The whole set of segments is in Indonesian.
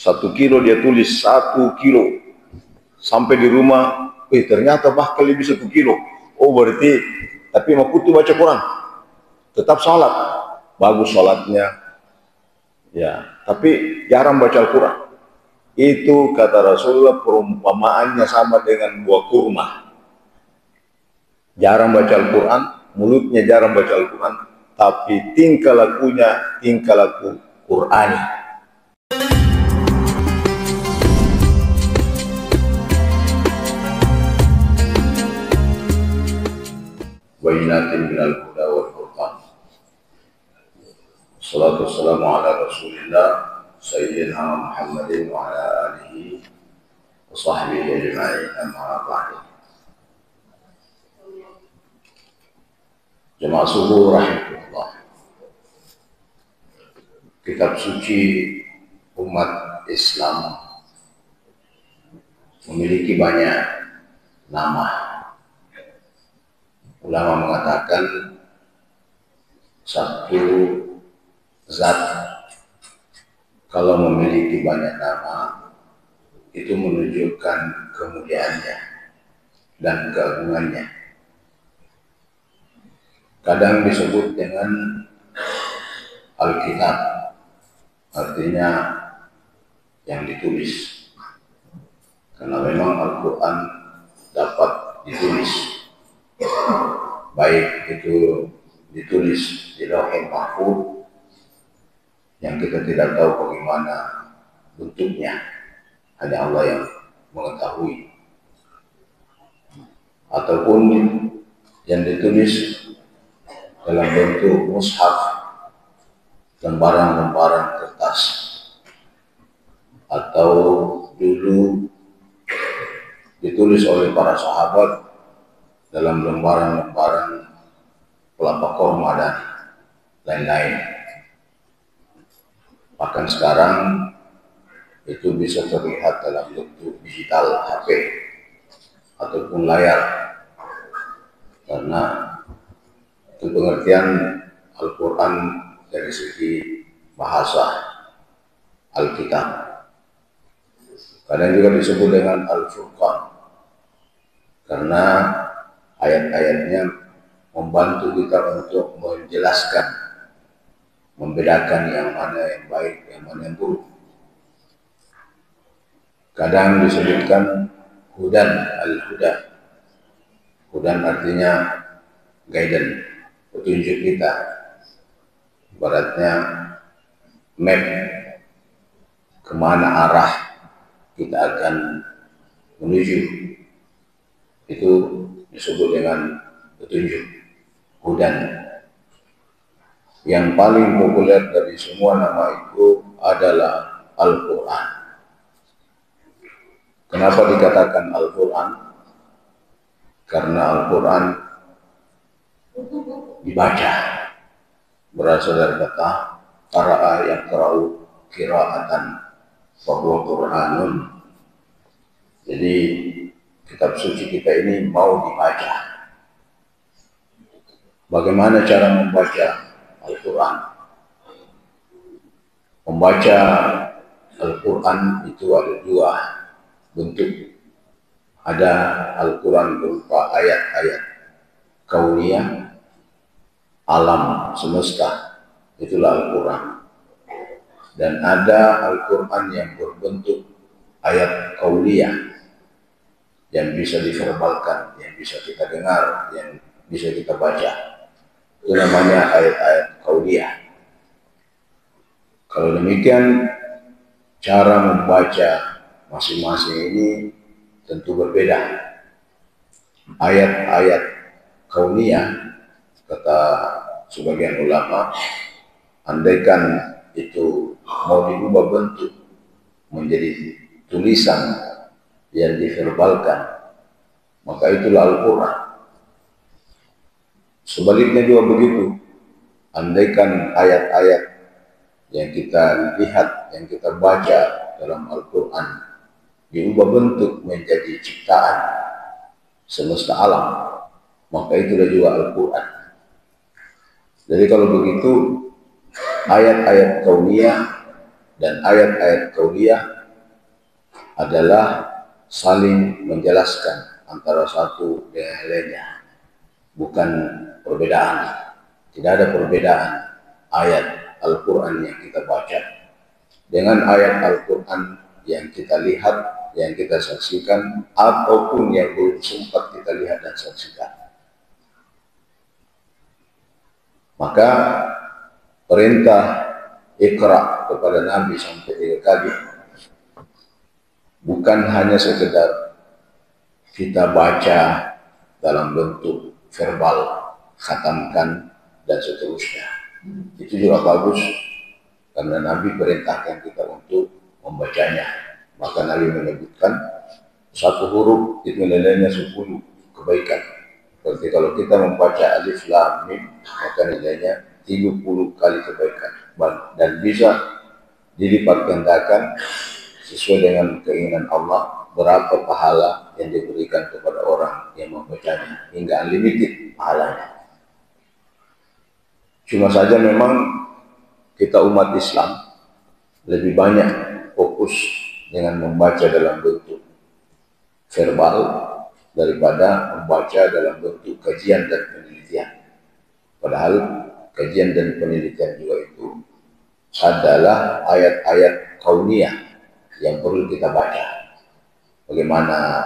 1 kilo dia tulis 1 kilo. Sampai di rumah, ternyata bahkan lebih 1 kilo. Oh berarti, tapi makutu baca Quran. Tetap salat, bagus salatnya. Ya, tapi jarang baca Al-Quran. Itu kata Rasulullah perumpamaannya sama dengan buah kurma. Jarang baca Al-Quran, mulutnya jarang baca Al-Quran, tapi tingkah lakunya tingkah laku Qurani. Bayyinatin minal huda wal furqan. Wassalatu wassalamu ala Rasulillah Sayyidina Muhammadin wa ala alihi wa sahbihi ajma'in, amma ba'du. Jemaah subuh rahimahullah. Kitab suci umat Islam memiliki banyak nama. Ulama mengatakan satu zat kalau memiliki banyak nama itu menunjukkan kemuliaannya dan keagungannya. Kadang disebut dengan Alkitab, artinya yang ditulis, karena memang Al-Quran dapat ditulis, baik itu ditulis di Lauhul Mahfuz yang kita tidak tahu bagaimana bentuknya, hanya Allah yang mengetahui, ataupun yang ditulis dalam bentuk mushaf, lembaran-lembaran kertas, atau dulu ditulis oleh para sahabat dalam lembaran-lembaran kelapa korma dan lain-lain. Bahkan sekarang itu bisa terlihat dalam bentuk digital HP ataupun layar, karena itu pengertian Al-Quran dari segi bahasa Alkitab. Kadang juga disebut dengan Al-Furqan karena ayat-ayatnya membantu kita untuk menjelaskan, membedakan yang mana yang baik, yang mana yang buruk. Kadang disebutkan Hudan, Al-Huda. Hudan artinya guidance, petunjuk kita, ibaratnya map kemana arah kita akan menuju, itu disebut dengan petunjuk, Hudan. Yang paling populer dari semua nama itu adalah Al-Quran. Kenapa dikatakan Al-Quran? Karena Al-Quran dibaca, berasal dari kata qara'a yaqra'u qira'atan wa huwa Qur'anun. Jadi kitab suci kita ini mau dibaca. Bagaimana cara membaca Al-Quran? Membaca Al-Quran itu ada dua bentuk. Ada Al-Quran berupa ayat-ayat kauniyah, alam semesta, itulah Al-Quran. Dan ada Al-Quran yang berbentuk ayat kauniyah, yang bisa diverbalkan, yang bisa kita dengar, yang bisa kita baca. Itu namanya ayat-ayat kauniyah. Kalau demikian, cara membaca masing-masing ini tentu berbeda. Ayat-ayat kauniyah, kata sebagian ulama, andaikan itu mau diubah bentuk menjadi tulisan yang diverbalkan, maka itulah Al-Quran. Sebaliknya juga begitu, andaikan ayat-ayat yang kita lihat, yang kita baca dalam Al-Quran diubah bentuk menjadi ciptaan semesta alam, maka itulah juga Al-Quran. Jadi kalau begitu, ayat-ayat kauniyah dan ayat-ayat kauniyah adalah saling menjelaskan antara satu dengan lainnya, bukan perbedaan. Tidak ada perbedaan ayat Al-Quran yang kita baca dengan ayat Al-Quran yang kita lihat, yang kita saksikan, ataupun yang belum sempat kita lihat dan saksikan. Maka perintah Iqra kepada Nabi sampai 3 kali bukan hanya sekedar kita baca dalam bentuk verbal, khatamkan, dan seterusnya. Itu juga bagus, karena Nabi perintahkan kita untuk membacanya. Maka Nabi menyebutkan satu huruf itu nilainya 10 kebaikan. Seperti kalau kita membaca alif lam mim, maka nilainya 30 kali kebaikan. Dan bisa dilipat gandakan sesuai dengan keinginan Allah, berapa pahala yang diberikan kepada orang yang membacanya, hingga unlimited pahalanya. Cuma saja memang kita umat Islam lebih banyak fokus dengan membaca dalam bentuk verbal daripada membaca dalam bentuk kajian dan penelitian. Padahal kajian dan penelitian juga itu adalah ayat-ayat kauniyah yang perlu kita baca. Bagaimana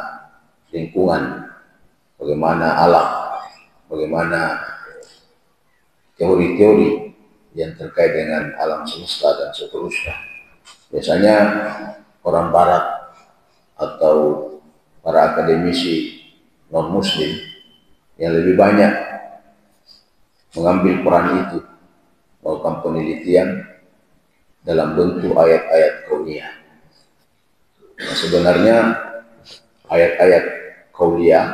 lingkungan, bagaimana alam, bagaimana teori-teori yang terkait dengan alam semesta dan seterusnya. Biasanya orang barat atau para akademisi non-muslim yang lebih banyak mengambil peran itu, melakukan penelitian dalam bentuk ayat-ayat kauniyah. Nah, sebenarnya ayat-ayat kauniyah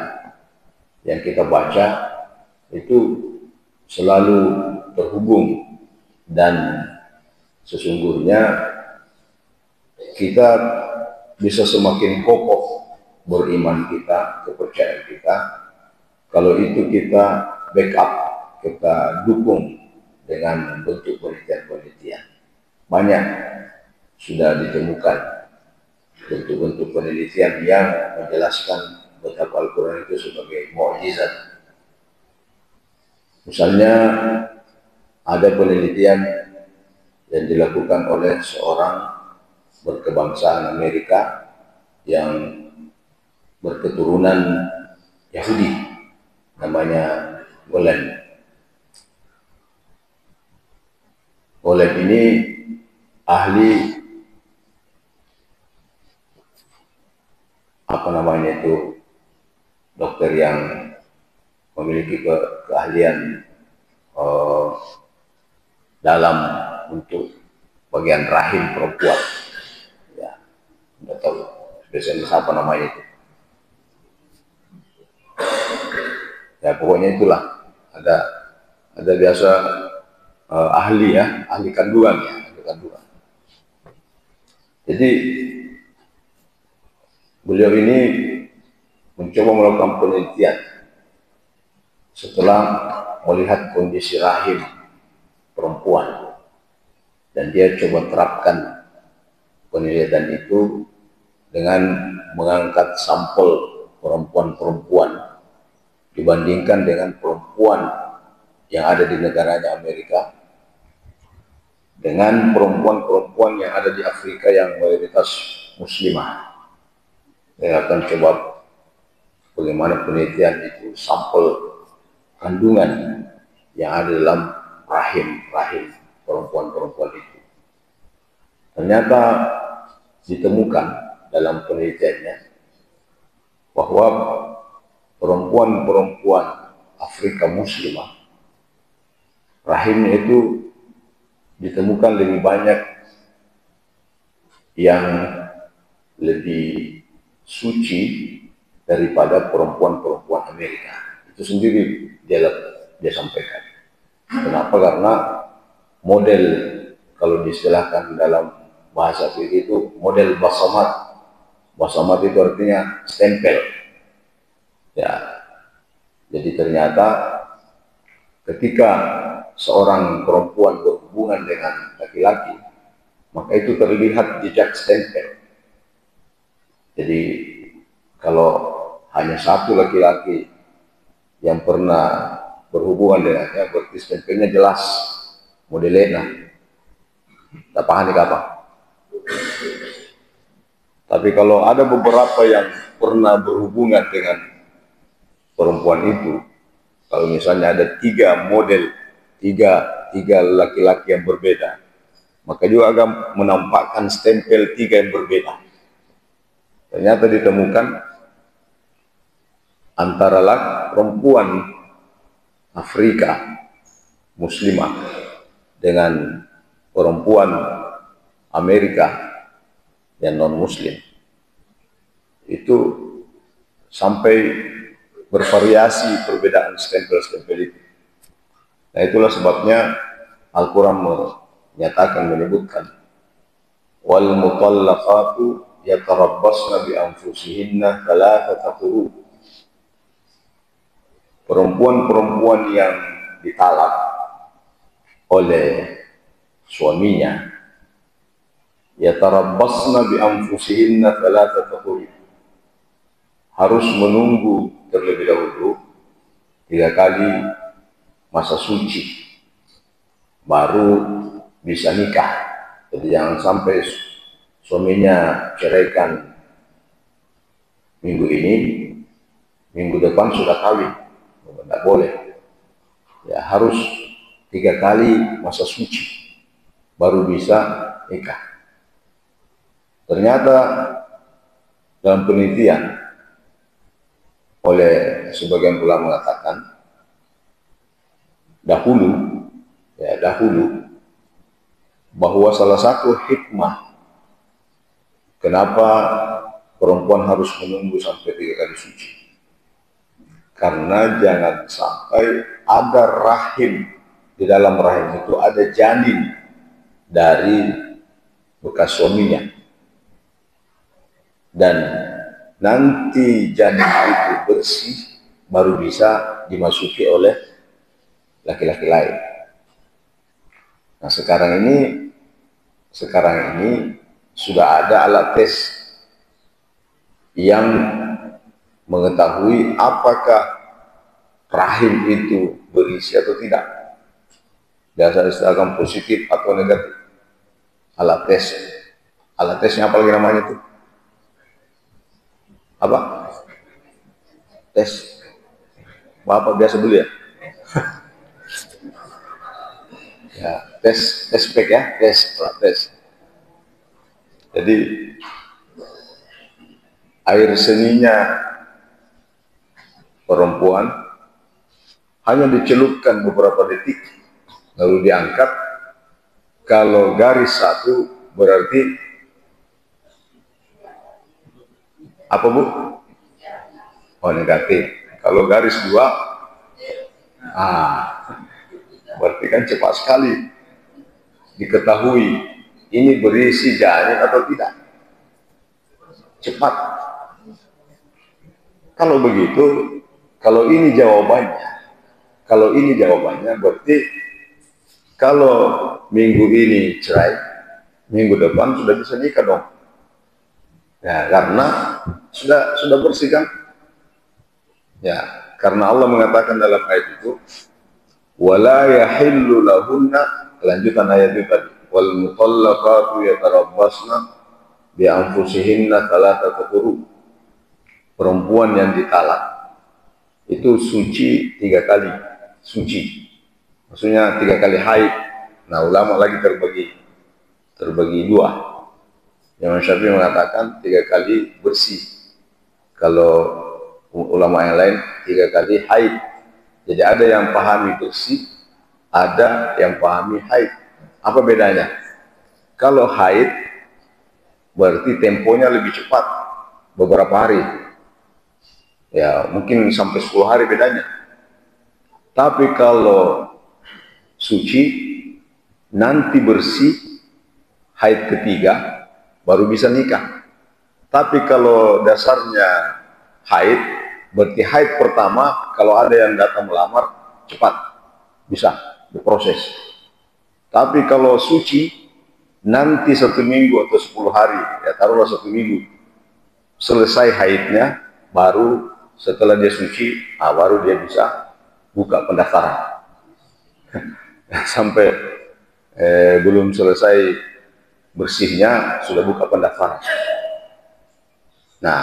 yang kita baca itu selalu terhubung, dan sesungguhnya kita bisa semakin kokoh beriman kita, kepercayaan kita, kalau itu kita backup, kita dukung dengan bentuk penelitian-penelitian. Banyak sudah ditemukan bentuk-bentuk penelitian yang menjelaskan betapa Al-Quran itu sebagai mukjizat. Misalnya ada penelitian yang dilakukan oleh seorang berkebangsaan Amerika yang berketurunan Yahudi, namanya Golem. Golem ini ahli dokter yang memiliki keahlian dalam untuk bagian rahim perempuan. Ya, nggak tahu spesialis apa namanya itu. Ya pokoknya itulah, ada biasa ahli kandungan ya, ahli kandungan. Jadi beliau ini mencoba melakukan penelitian setelah melihat kondisi rahim perempuan, dan dia coba terapkan penelitian itu dengan mengangkat sampel perempuan-perempuan dibandingkan dengan perempuan yang ada di negaranya Amerika dengan perempuan-perempuan yang ada di Afrika yang mayoritas muslimah. Dia akan coba bagaimana penelitian itu sampel kandungan yang ada dalam rahim perempuan-perempuan itu. Ternyata ditemukan dalam penelitiannya bahwa perempuan-perempuan Afrika muslimah rahimnya itu ditemukan lebih banyak yang lebih suci daripada perempuan-perempuan Amerika. Itu sendiri dia sampaikan. Kenapa? Karena model, kalau diistilahkan dalam bahasa fikih itu model basamat. Basamat itu artinya stempel. Ya. Jadi ternyata ketika seorang perempuan berhubungan dengan laki-laki, maka itu terlihat jejak stempel. Jadi kalau hanya satu laki-laki yang pernah berhubungan dengannya, berarti stempelnya jelas, modelnya. Tak paham nih apa. Tapi kalau ada beberapa yang pernah berhubungan dengan perempuan itu, kalau misalnya ada 3 model, tiga laki-laki yang berbeda, maka juga akan menampakkan stempel 3 yang berbeda. Ternyata ditemukan antara perempuan Afrika Muslimah dengan perempuan Amerika yang non-Muslim, itu sampai bervariasi perbedaan stempel-stempel itu. Nah, itulah sebabnya Al-Quran menyebutkan wal mutallaqatu yatarabbasna bi anfusihinna thalathata quru. Perempuan-perempuan yang ditalak oleh suaminya, yatarabbasna bi anfusihinna thalathata quru, harus menunggu terlebih dahulu 3 kali masa suci baru bisa nikah. Jadi jangan sampai suaminya ceraikan minggu ini, minggu depan sudah kawin. Tidak boleh. Ya, harus 3 kali masa suci baru bisa nikah. Ternyata dalam penelitian oleh sebagian ulama mengatakan dahulu bahwa salah satu hikmah kenapa perempuan harus menunggu sampai 3 kali suci, karena jangan sampai ada rahim, di dalam rahim itu ada janin dari bekas suaminya, dan nanti janin itu bersih baru bisa dimasuki oleh laki-laki lain. Nah, sekarang ini sudah ada alat tes yang mengetahui apakah rahim itu berisi atau tidak. Dasar akan positif atau negatif. Alat tesnya apa lagi namanya itu? Apa? Tes. Bapak biasa dulu ya? Ya, tes pack ya, tes. Jadi air seninya perempuan hanya dicelupkan beberapa detik lalu diangkat. Kalau garis 1 berarti apa, Bu? Oh, negatif. Kalau garis 2, berarti kan cepat sekali diketahui ini berisi janin atau tidak. Cepat. Kalau begitu, kalau ini jawabannya berarti kalau minggu ini cerai, minggu depan sudah bisa nikah dong. Ya, karena sudah bersih kan? Ya, karena Allah mengatakan dalam ayat itu, wala yahillu lahunna, kelanjutan ayat itu tadi, wal mutallaqatu yatarabbasna bi anfusihinna thalathata quru. Perempuan yang ditalak itu suci 3 kali suci, maksudnya 3 kali haid. Nah, ulama lagi terbagi 2. Imam Syafi'i mengatakan 3 kali bersih, kalau ulama yang lain 3 kali haid. Jadi ada yang pahami bersih, ada yang pahami haid. Apa bedanya? Kalau haid berarti temponya lebih cepat, beberapa hari. Ya, mungkin sampai 10 hari bedanya. Tapi kalau suci, nanti bersih, haid ketiga, baru bisa nikah. Tapi kalau dasarnya haid, berarti haid pertama, kalau ada yang datang melamar, cepat, bisa diproses. Tapi kalau suci, nanti 1 minggu atau 10 hari, ya taruhlah 1 minggu, selesai haidnya, baru setelah dia suci, baru dia bisa buka pendaftaran. Sampai belum selesai bersihnya, sudah buka pendaftaran. Nah,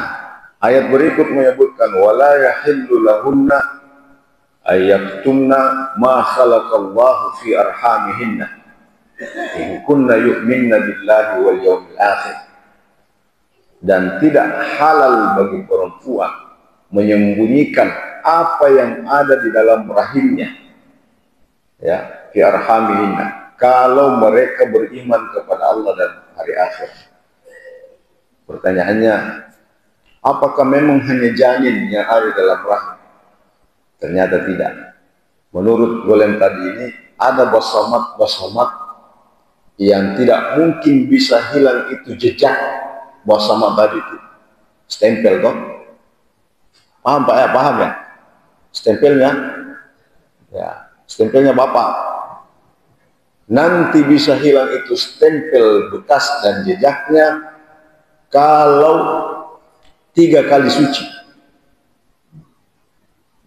ayat berikut menyebutkan wala yahillu lahunna ayyaktumna ma khalaqallahu fi arhamihinna in kunna yu'minna billahi wal yawmil akhir. Dan tidak halal bagi perempuan menyembunyikan apa yang ada di dalam rahimnya, ya, fi arhamihinna, kalau mereka beriman kepada Allah dan hari akhir. Pertanyaannya, apakah memang hanya janin yang ada dalam rahim? Ternyata tidak. Menurut golem tadi ini, ada basamat yang tidak mungkin bisa hilang itu jejak basamat tadi itu. Stempel toh? Paham Pak ya? Paham ya? Stempelnya? Ya, stempelnya Bapak. Nanti bisa hilang itu stempel bekas dan jejaknya kalau 3 kali suci.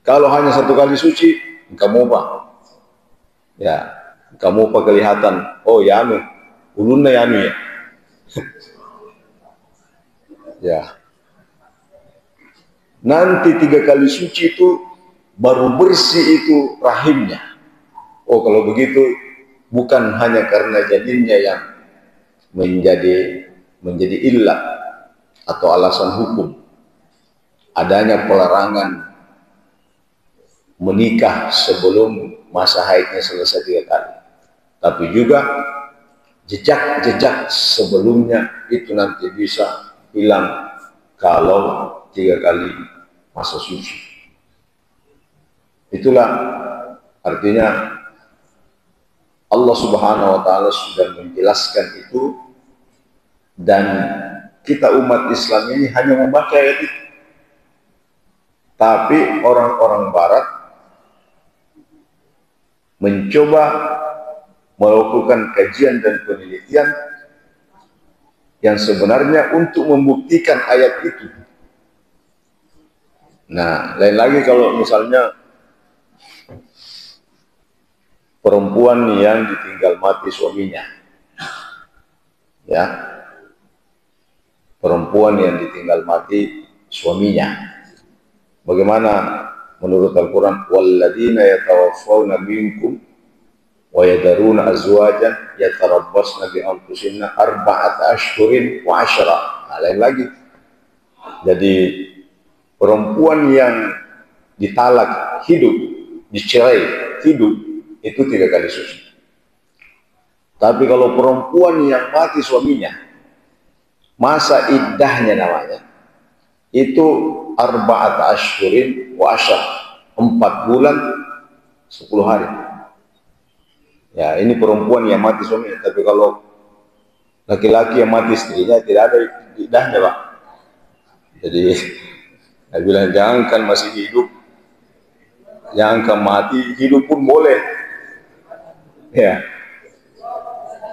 Kalau hanya 1 kali suci, kamu apa? Ya, kamu apa kelihatan? Oh ya anu, ulunnya ya anu ya. Ya. Nanti 3 kali suci itu baru bersih itu rahimnya. Oh kalau begitu bukan hanya karena janinnya yang menjadi illat atau alasan hukum adanya pelarangan menikah sebelum masa haidnya selesai 3 kali, tapi juga jejak-jejak sebelumnya itu nanti bisa hilang kalau 3 kali masa suci. Itulah artinya Allah Subhanahu wa Ta'ala sudah menjelaskan itu, dan kita umat Islam ini hanya membaca ayat itu. Tapi orang-orang Barat mencoba melakukan kajian dan penelitian yang sebenarnya untuk membuktikan ayat itu. Nah, lain lagi kalau misalnya perempuan yang ditinggal mati suaminya, ya, perempuan yang ditinggal mati suaminya, bagaimana menurut Al-Quran? Walladzina yatawaffawna minkum wa yadaruna azwajan yatarabbasna bi anfusihinna arba'ata ashhurin wa 'ashra. Nah, lain lagi. Jadi perempuan yang ditalak hidup, dicerai hidup, itu 3 kali suci. Tapi kalau perempuan yang mati suaminya, masa iddahnya namanya itu arba'at ashhurin wa 'ashar, 4 bulan 10 hari. Ya, ini perempuan yang mati suaminya. Tapi kalau laki-laki yang mati istrinya, tidak ada iddahnya Pak. Jadi saya bilang jangankan masih hidup, jangankan mati, hidup pun boleh. Ya,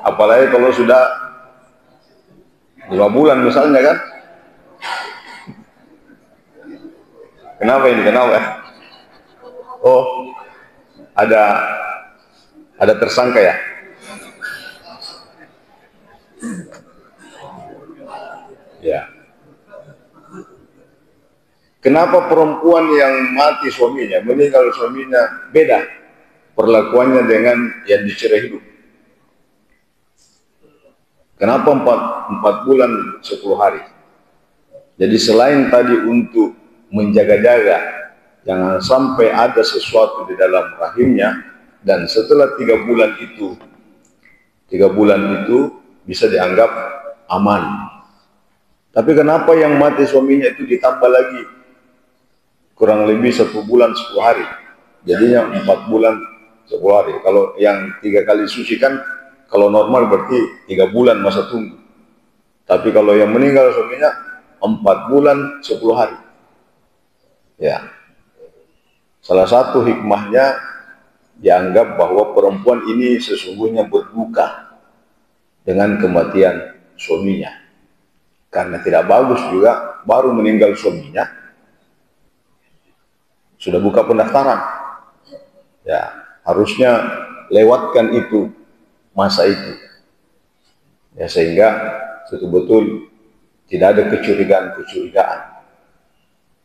apalagi kalau sudah 5 bulan misalnya kan. Kenapa ini? Kenapa? Oh, ada tersangka ya? Ya. Kenapa perempuan yang mati suaminya, meninggal suaminya, beda perlakuannya dengan yang dicerai hidup? Kenapa 4 bulan 10 hari? Jadi selain tadi untuk menjaga-jaga jangan sampai ada sesuatu di dalam rahimnya, dan setelah 3 bulan itu, 3 bulan itu bisa dianggap aman. Tapi kenapa yang mati suaminya itu ditambah lagi kurang lebih 1 bulan 10 hari, jadinya 4 bulan 10 hari. Kalau yang 3 kali suci kan kalau normal berarti 3 bulan masa tunggu. Tapi kalau yang meninggal suaminya 4 bulan 10 hari. Ya. Salah satu hikmahnya dianggap bahwa perempuan ini sesungguhnya berduka. dengan kematian suaminya. Karena tidak bagus juga baru meninggal suaminya sudah buka pendaftaran. Ya, harusnya lewatkan itu masa itu. Ya, sehingga betul-betul tidak ada kecurigaan-kecurigaan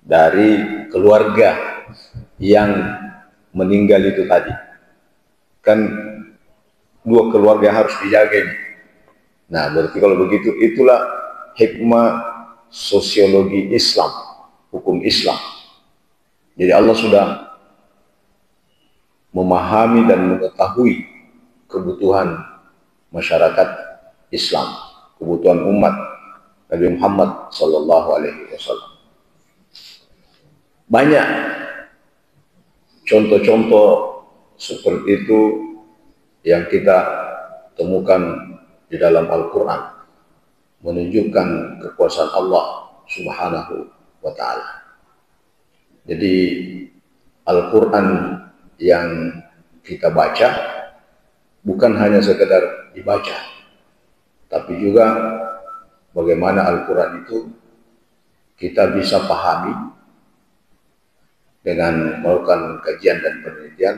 dari keluarga yang meninggal itu tadi. Kan dua keluarga harus dijaga ini. Nah, berarti kalau begitu itulah hikmah sosiologi Islam, hukum Islam. Jadi Allah sudah memahami dan mengetahui kebutuhan masyarakat Islam, kebutuhan umat Nabi Muhammad Sallallahu Alaihi Wasallam. Banyak contoh-contoh seperti itu yang kita temukan di dalam Al-Quran, menunjukkan kekuasaan Allah Subhanahu wa Ta'ala. Jadi Al-Quran yang kita baca bukan hanya sekedar dibaca, tapi juga bagaimana Al-Quran itu kita bisa pahami dengan melakukan kajian dan penelitian,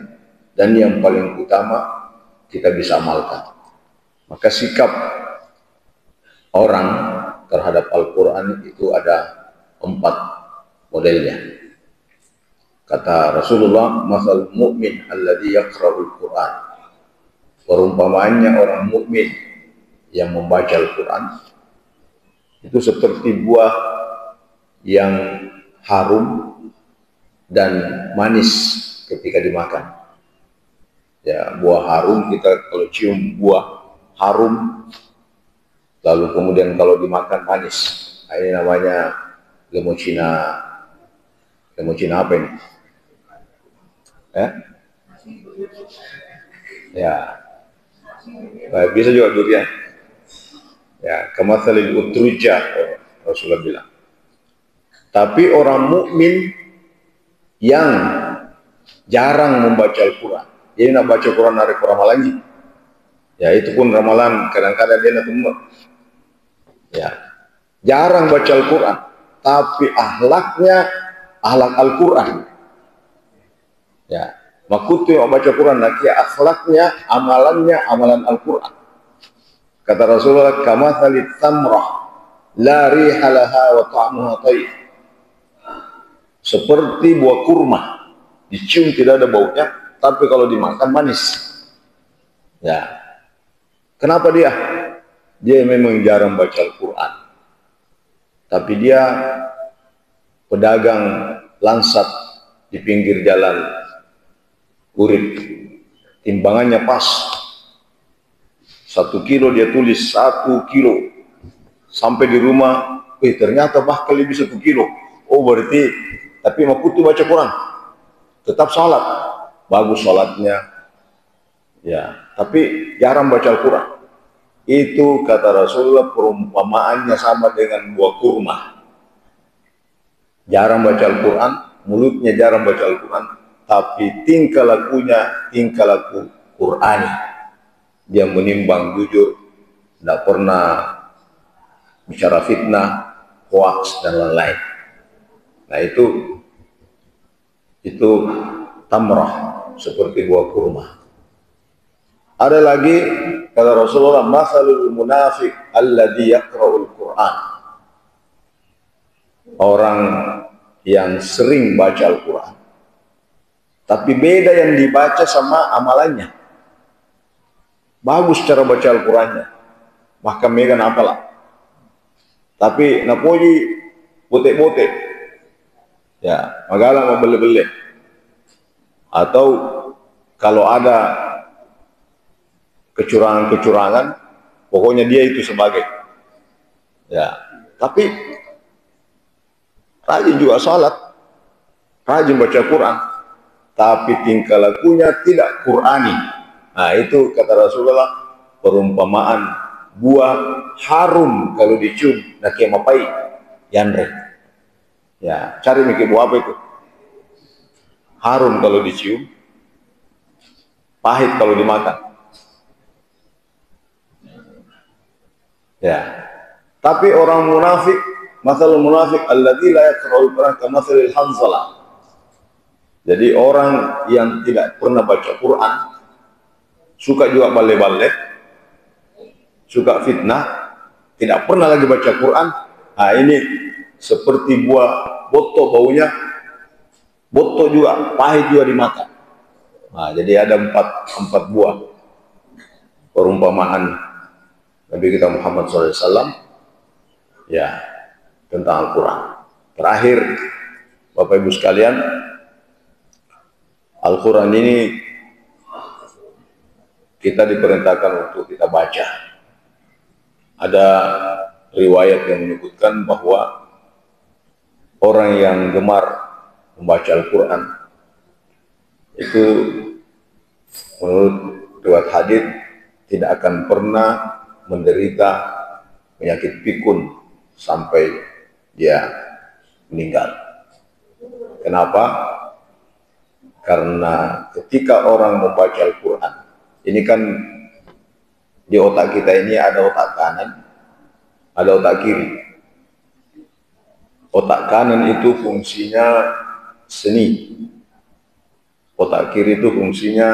dan yang paling utama kita bisa amalkan. Maka sikap orang terhadap Al-Quran itu ada 4 modelnya. Kata Rasulullah, "Masal mu'min alladhi yaqra'ul Qur'an." Perumpamaannya orang mukmin yang membaca Al-Quran itu seperti buah yang harum dan manis ketika dimakan. Ya, buah harum, kita kalau cium buah harum, lalu kemudian kalau dimakan manis. Nah, ini namanya lemocina. Lemocina apa ini? Ya, bisa juga durian. Ya, kamatsalil utrujah, Rasulullah bilang. Tapi orang mukmin yang jarang membaca Al-Quran, dia nak baca Quran hari ramalan, ya itu pun ramalan kadang-kadang dia nak tunggu. Ya, jarang baca Al-Quran, tapi akhlaknya akhlak Al-Quran. Ya, makutu yang baca Quran, nanti akhlaknya, amalannya amalan Al-Quran. Kata Rasulullah, kamatsalit tamrah la riha laha wa ta'muha thayyib. Seperti buah kurma, dicium tidak ada baunya, tapi kalau dimakan manis. Ya, kenapa dia? Dia memang jarang baca Al-Quran, tapi dia pedagang lansat di pinggir jalan, urip, timbangannya pas. 1 kilo dia tulis 1 kilo, sampai di rumah, ternyata bahkan lebih 1 kilo. Oh, berarti, tapi makutu baca Quran, tetap salat, bagus salatnya, ya, tapi jarang baca Al-Quran. Itu kata Rasulullah perumpamaannya sama dengan buah kurma. Jarang baca Al-Quran, mulutnya jarang baca Al-Quran, tapi tingkah lakunya tingkah laku Qurani. Dia menimbang jujur, tidak pernah bicara fitnah, hoax dan lain-lain. Nah, itu tamrah, seperti buah kurma. Ada lagi kata Rasulullah, "Masalul munafiq alladhi yaqra'ul Qur'an." Orang yang sering baca Al-Quran, tapi beda yang dibaca sama amalannya. Bagus cara baca Al-Qurannya, maka megan apalah, tapi napoji bote-bote, ya, magala mau bele-bele. Atau kalau ada kecurangan-kecurangan, pokoknya dia itu sebagai, ya, tapi rajin juga salat, rajin baca Quran, tapi tingkah lakunya tidak Qurani. Nah, itu kata Rasulullah perumpamaan buah harum kalau dicium nak mapai yanre. Ya, cari mikir buah apa itu? Harum kalau dicium, pahit kalau dimakan. Ya. Tapi orang munafik, masalul munafik alladzi la yaqra'ul Qur'an kamatsalil hanzalah. Jadi orang yang tidak pernah baca Quran, suka juga bale-bale, suka fitnah, tidak pernah lagi baca Quran. Nah, ini seperti buah boto baunya, boto juga, pahit juga di mata. Nah, jadi ada empat buah perumpamaan Nabi kita Muhammad SAW, ya, tentang Al-Quran. Terakhir, Bapak Ibu sekalian, Al-Quran ini kita diperintahkan untuk kita baca. Ada riwayat yang menyebutkan bahwa orang yang gemar membaca Al-Quran itu menurut riwayat hadis tidak akan pernah menderita penyakit pikun sampai dia meninggal. Kenapa? Karena ketika orang membaca Al-Quran, ini kan di otak kita ini ada otak kanan, ada otak kiri. Otak kanan itu fungsinya seni, otak kiri itu fungsinya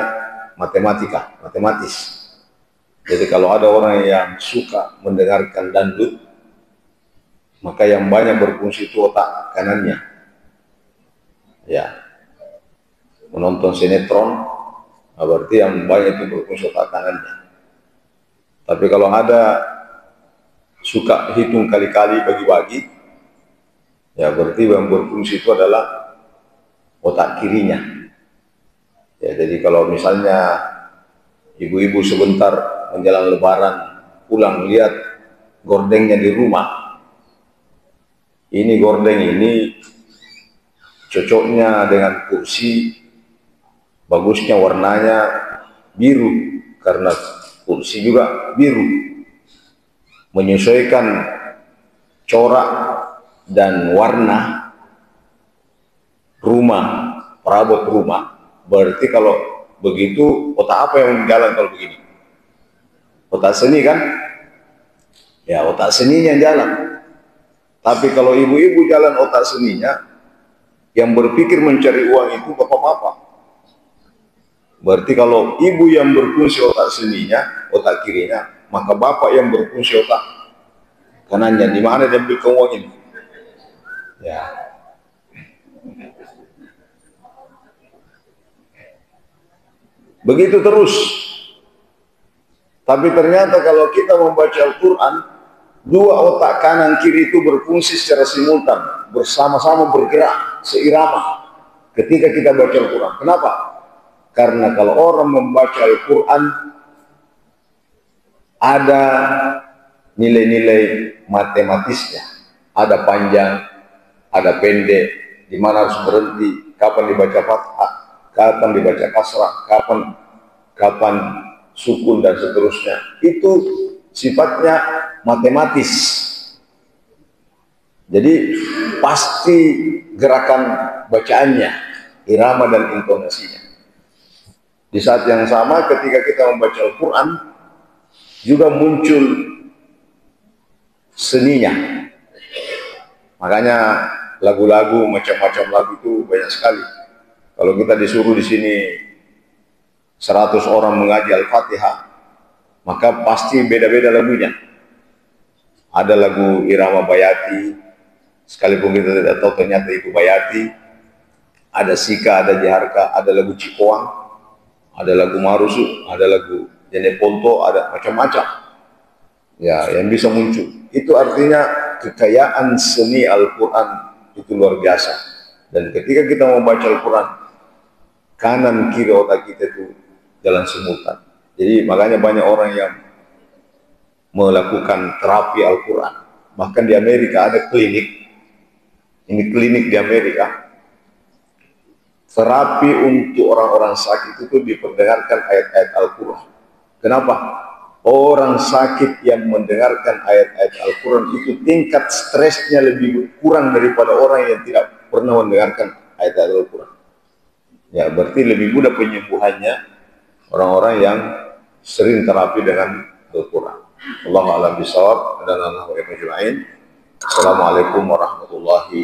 matematis. Jadi kalau ada orang yang suka mendengarkan dangdut, maka yang banyak berfungsi itu otak kanannya. Ya, menonton sinetron, berarti yang banyak itu berfungsi otak kanannya. Tapi kalau ada suka hitung kali-kali bagi-bagi, ya berarti yang berfungsi itu adalah otak kirinya. Ya, jadi kalau misalnya ibu-ibu sebentar menjelang lebaran pulang lihat gordengnya di rumah, ini gordeng ini cocoknya dengan kursi, bagusnya warnanya biru karena kursi juga biru, menyesuaikan corak dan warna rumah, perabot rumah. Berarti kalau begitu otak apa yang jalan kalau begini? Otak seni kan? Ya, otak seninya yang jalan. Tapi kalau ibu-ibu jalan otak seninya, yang berpikir mencari uang itu bapak-bapak. Berarti kalau ibu yang berfungsi otak seninya, otak kirinya, maka bapak yang berfungsi otak kanannya. Di mana dia ambil uang ini? Ya. Begitu terus. Tapi ternyata kalau kita membaca Al-Quran, dua otak kanan kiri itu berfungsi secara simultan, bersama-sama bergerak, seirama ketika kita baca Al-Quran. Kenapa? Karena kalau orang membaca Al-Quran, ada nilai-nilai matematisnya, ada panjang, ada pendek, di mana harus berhenti, kapan dibaca fathah, kapan dibaca kasrah, kapan sukun dan seterusnya. Itu sifatnya matematis. Jadi pasti gerakan bacaannya, irama dan intonasinya. Di saat yang sama ketika kita membaca Al-Quran juga muncul seninya. Makanya lagu-lagu, macam-macam lagu itu banyak sekali. Kalau kita disuruh di sini 100 orang mengaji Al-Fatihah, maka pasti beda-beda lagunya. Ada lagu irama Bayati, sekalipun kita tidak tahu ternyata itu Bayati. Ada Sika, ada Jaharka, ada lagu Cikoang, ada lagu Marusu, ada lagu Jeneponto, ada macam-macam. Ya, yang bisa muncul. Itu artinya kekayaan seni Al-Quran itu luar biasa. Dan ketika kita membaca Al-Quran, kanan kiri otak kita itu jalan simultan. Jadi makanya banyak orang yang melakukan terapi Al-Quran. Bahkan di Amerika ada klinik, ini klinik di Amerika, terapi untuk orang-orang sakit itu diperdengarkan ayat-ayat Al-Quran. Kenapa? Orang sakit yang mendengarkan ayat-ayat Al-Quran itu tingkat stresnya lebih kurang daripada orang yang tidak pernah mendengarkan ayat-ayat Al-Quran. Ya, berarti lebih mudah penyembuhannya orang-orang yang sering terapi dengan Al-Quran. Allahu a'lam bishawab. Dan Assalamualaikum warahmatullahi